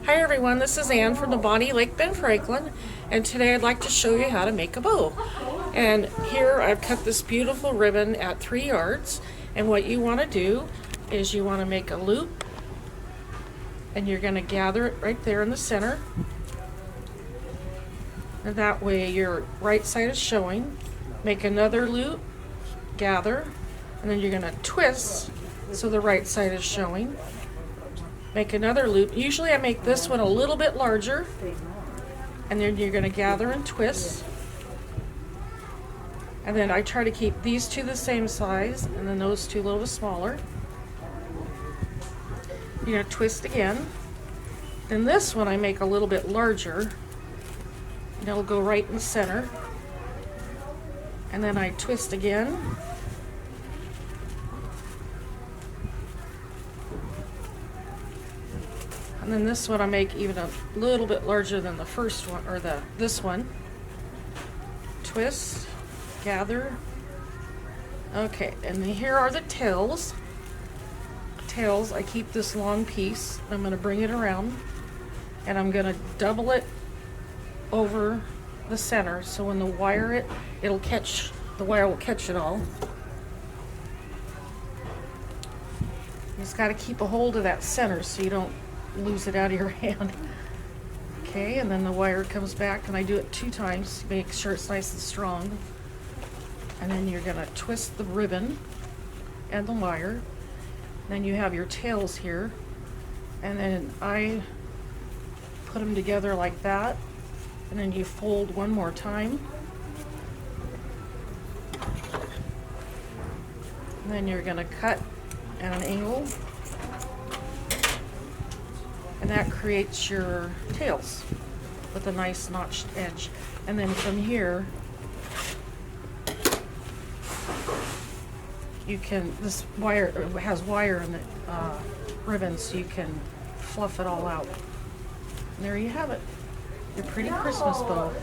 Hi everyone, this is Ann from the Bonney Lake, Ben Franklin, and today I'd like to show you how to make a bow. And here I've cut this beautiful ribbon at 3 yards, and what you want to do is you want to make a loop, and you're going to gather it right there in the center, and that way your right side is showing. Make another loop, gather, and then you're going to twist so the right side is showing. Make another loop. Usually I make this one a little bit larger, and then you're going to gather and twist, and then I try to keep these two the same size and then those two a little bit smaller. You're going to twist again. Then this one I make a little bit larger, and it'll go right in the center, and then I twist again. And then this one I make even a little bit larger than the first one, or this one. Twist, gather. Okay, and then here are the tails. Tails, I keep this long piece. I'm going to bring it around, and I'm going to double it over the center, so when the wire it'll catch, the wire will catch it all. You just got to keep a hold of that center so you don't lose it out of your hand. Okay, and then the wire comes back, and I do it 2 times, make sure it's nice and strong. And then you're gonna twist the ribbon and the wire. Then you have your tails here, and then I put them together like that, and then you fold one more time. And then you're gonna cut at an angle, and that creates your tails with a nice notched edge. And then from here, you can, this wire has wire in the ribbon, so you can fluff it all out. And there you have it, your pretty Christmas bow.